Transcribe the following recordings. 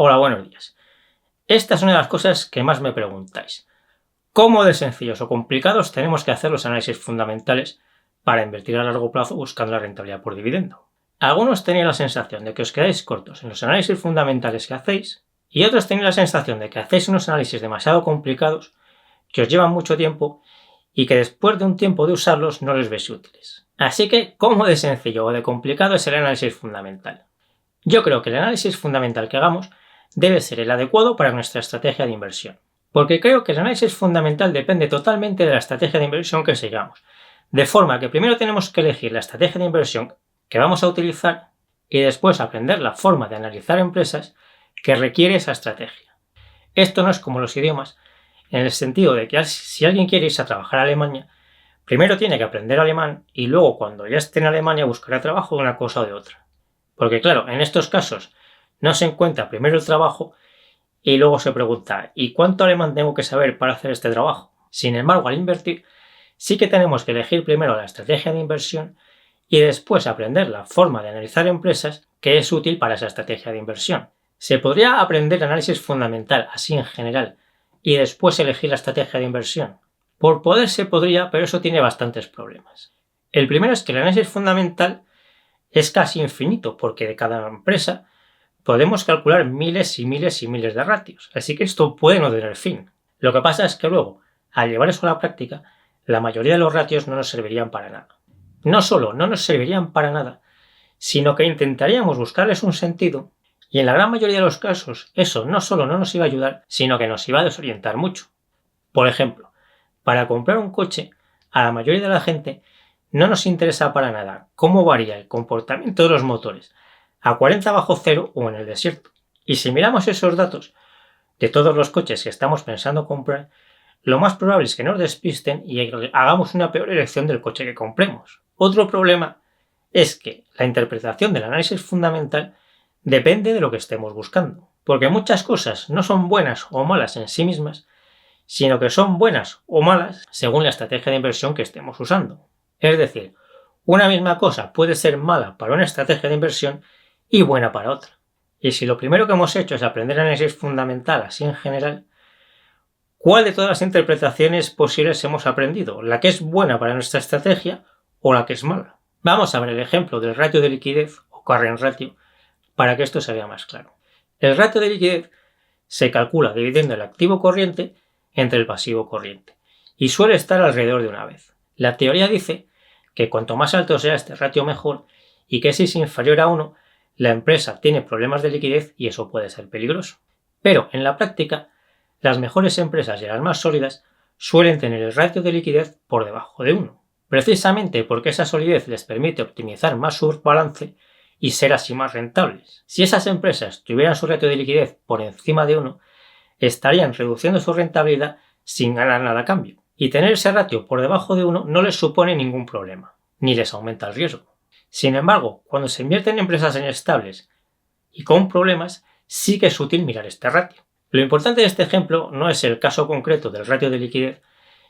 Hola, buenos días. Esta es una de las cosas que más me preguntáis. ¿Cómo de sencillos o complicados tenemos que hacer los análisis fundamentales para invertir a largo plazo buscando la rentabilidad por dividendo? Algunos tenéis la sensación de que os quedáis cortos en los análisis fundamentales que hacéis y otros tenéis la sensación de que hacéis unos análisis demasiado complicados que os llevan mucho tiempo y que después de un tiempo de usarlos no les veis útiles. Así que, ¿cómo de sencillo o de complicado es el análisis fundamental? Yo creo que el análisis fundamental que hagamos debe ser el adecuado para nuestra estrategia de inversión. Porque creo que el análisis fundamental depende totalmente de la estrategia de inversión que sigamos. De forma que primero tenemos que elegir la estrategia de inversión que vamos a utilizar y después aprender la forma de analizar empresas que requiere esa estrategia. Esto no es como los idiomas, en el sentido de que si alguien quiere irse a trabajar a Alemania, primero tiene que aprender alemán y luego cuando ya esté en Alemania buscará trabajo de una cosa o de otra. Porque claro, en estos casos no se encuentra primero el trabajo y luego se pregunta ¿y cuánto alemán tengo que saber para hacer este trabajo? Sin embargo, al invertir, sí que tenemos que elegir primero la estrategia de inversión y después aprender la forma de analizar empresas que es útil para esa estrategia de inversión. Se podría aprender análisis fundamental así en general y después elegir la estrategia de inversión. Por poder se podría, pero eso tiene bastantes problemas. El primero es que el análisis fundamental es casi infinito porque de cada empresa podemos calcular miles y miles y miles de ratios, así que esto puede no tener fin. Lo que pasa es que luego, al llevar eso a la práctica, la mayoría de los ratios no nos servirían para nada. No solo no nos servirían para nada, sino que intentaríamos buscarles un sentido y en la gran mayoría de los casos eso no solo no nos iba a ayudar, sino que nos iba a desorientar mucho. Por ejemplo, para comprar un coche, a la mayoría de la gente no nos interesa para nada cómo varía el comportamiento de los motores a 40 bajo cero o en el desierto. Y si miramos esos datos de todos los coches que estamos pensando comprar, lo más probable es que nos despisten y hagamos una peor elección del coche que compremos. Otro problema es que la interpretación del análisis fundamental depende de lo que estemos buscando, porque muchas cosas no son buenas o malas en sí mismas, sino que son buenas o malas según la estrategia de inversión que estemos usando. Es decir, una misma cosa puede ser mala para una estrategia de inversión y buena para otra. Y si lo primero que hemos hecho es aprender análisis fundamental así en general, ¿cuál de todas las interpretaciones posibles hemos aprendido? ¿La que es buena para nuestra estrategia o la que es mala? Vamos a ver el ejemplo del ratio de liquidez o current ratio para que esto se vea más claro. El ratio de liquidez se calcula dividiendo el activo corriente entre el pasivo corriente y suele estar alrededor de una vez. La teoría dice que cuanto más alto sea este ratio mejor y que si es inferior a 1, la empresa tiene problemas de liquidez y eso puede ser peligroso. Pero en la práctica, las mejores empresas y las más sólidas suelen tener el ratio de liquidez por debajo de 1, precisamente porque esa solidez les permite optimizar más su balance y ser así más rentables. Si esas empresas tuvieran su ratio de liquidez por encima de 1, estarían reduciendo su rentabilidad sin ganar nada a cambio. Y tener ese ratio por debajo de 1 no les supone ningún problema, ni les aumenta el riesgo. Sin embargo, cuando se invierte en empresas inestables y con problemas, sí que es útil mirar este ratio. Lo importante de este ejemplo no es el caso concreto del ratio de liquidez,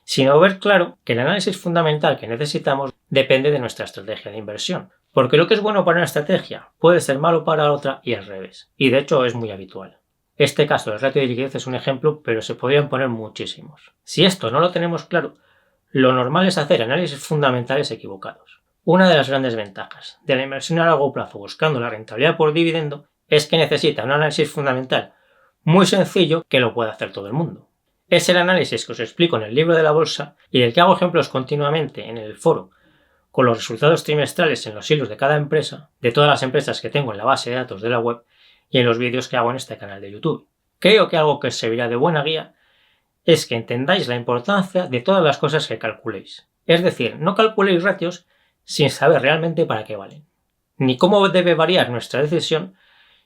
sino ver claro que el análisis fundamental que necesitamos depende de nuestra estrategia de inversión, porque lo que es bueno para una estrategia puede ser malo para otra y al revés, y de hecho es muy habitual. Este caso del ratio de liquidez es un ejemplo, pero se podrían poner muchísimos. Si esto no lo tenemos claro, lo normal es hacer análisis fundamentales equivocados. Una de las grandes ventajas de la inversión a largo plazo buscando la rentabilidad por dividendo es que necesita un análisis fundamental muy sencillo que lo puede hacer todo el mundo. Es el análisis que os explico en el libro de la bolsa y del que hago ejemplos continuamente en el foro con los resultados trimestrales en los hilos de cada empresa, de todas las empresas que tengo en la base de datos de la web y en los vídeos que hago en este canal de YouTube. Creo que algo que os servirá de buena guía es que entendáis la importancia de todas las cosas que calculéis. Es decir, no calculéis ratios sin saber realmente para qué valen, ni cómo debe variar nuestra decisión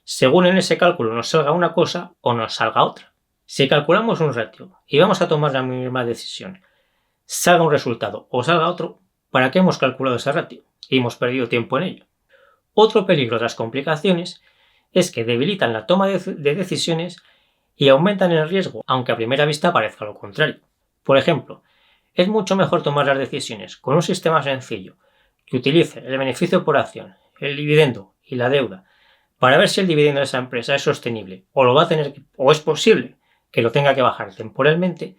según en ese cálculo nos salga una cosa o nos salga otra. Si calculamos un ratio y vamos a tomar la misma decisión, salga un resultado o salga otro, ¿para qué hemos calculado ese ratio? Y hemos perdido tiempo en ello. Otro peligro de las complicaciones es que debilitan la toma de decisiones y aumentan el riesgo, aunque a primera vista parezca lo contrario. Por ejemplo, es mucho mejor tomar las decisiones con un sistema sencillo que utilice el beneficio por acción, el dividendo y la deuda para ver si el dividendo de esa empresa es sostenible o lo va a tener o es posible que lo tenga que bajar temporalmente,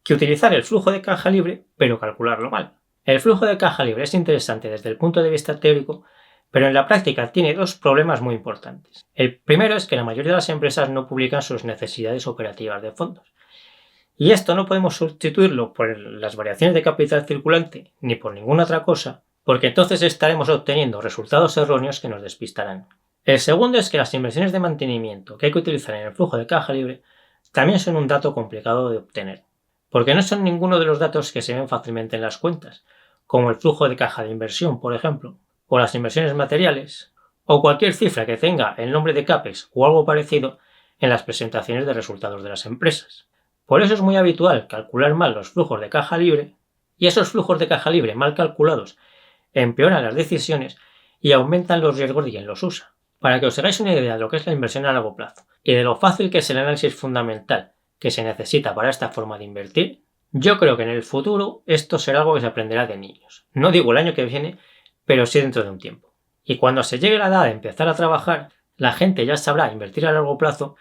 que utilizar el flujo de caja libre, pero calcularlo mal. El flujo de caja libre es interesante desde el punto de vista teórico, pero en la práctica tiene dos problemas muy importantes. El primero es que la mayoría de las empresas no publican sus necesidades operativas de fondos. Y esto no podemos sustituirlo por las variaciones de capital circulante ni por ninguna otra cosa, porque entonces estaremos obteniendo resultados erróneos que nos despistarán. El segundo es que las inversiones de mantenimiento que hay que utilizar en el flujo de caja libre también son un dato complicado de obtener, porque no son ninguno de los datos que se ven fácilmente en las cuentas, como el flujo de caja de inversión, por ejemplo, o las inversiones materiales, o cualquier cifra que tenga el nombre de CAPEX o algo parecido en las presentaciones de resultados de las empresas. Por eso es muy habitual calcular mal los flujos de caja libre, y esos flujos de caja libre mal calculados empeoran las decisiones y aumentan los riesgos de quien los usa. Para que os hagáis una idea de lo que es la inversión a largo plazo y de lo fácil que es el análisis fundamental que se necesita para esta forma de invertir, yo creo que en el futuro esto será algo que se aprenderá de niños. No digo el año que viene, pero sí dentro de un tiempo. Y cuando se llegue la edad de empezar a trabajar, la gente ya sabrá invertir a largo plazo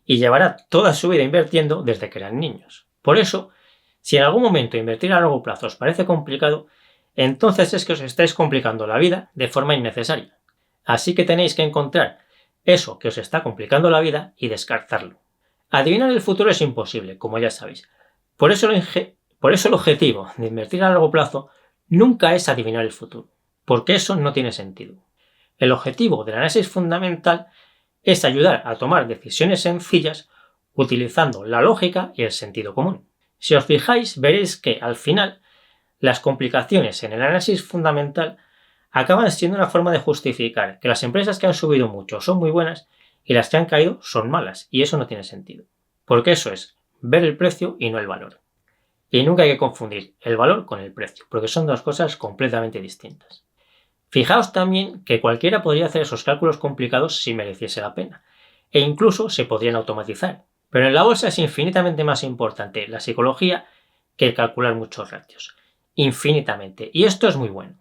y llevará toda su vida invirtiendo desde que eran niños. Por eso, si en algún momento invertir a largo plazo os parece complicado, entonces es que os estáis complicando la vida de forma innecesaria. Así que tenéis que encontrar eso que os está complicando la vida y descartarlo. Adivinar el futuro es imposible, como ya sabéis. Por eso el objetivo de invertir a largo plazo nunca es adivinar el futuro, porque eso no tiene sentido. El objetivo del análisis fundamental es ayudar a tomar decisiones sencillas utilizando la lógica y el sentido común. Si os fijáis, veréis que al final las complicaciones en el análisis fundamental acaban siendo una forma de justificar que las empresas que han subido mucho son muy buenas y las que han caído son malas, y eso no tiene sentido. Porque eso es ver el precio y no el valor. Y nunca hay que confundir el valor con el precio, porque son dos cosas completamente distintas. Fijaos también que cualquiera podría hacer esos cálculos complicados si mereciese la pena, e incluso se podrían automatizar. Pero en la bolsa es infinitamente más importante la psicología que el calcular muchos ratios. Infinitamente. Y esto es muy bueno.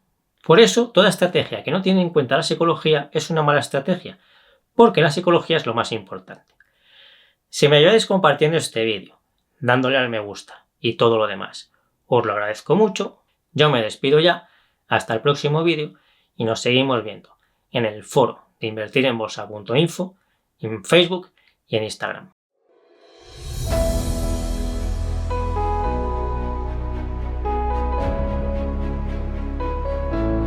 Por eso, toda estrategia que no tiene en cuenta la psicología es una mala estrategia, porque la psicología es lo más importante. Si me ayudáis compartiendo este vídeo, dándole al me gusta y todo lo demás, os lo agradezco mucho. Yo me despido ya, hasta el próximo vídeo y nos seguimos viendo en el foro de invertirenbolsa.info, en Facebook y en Instagram.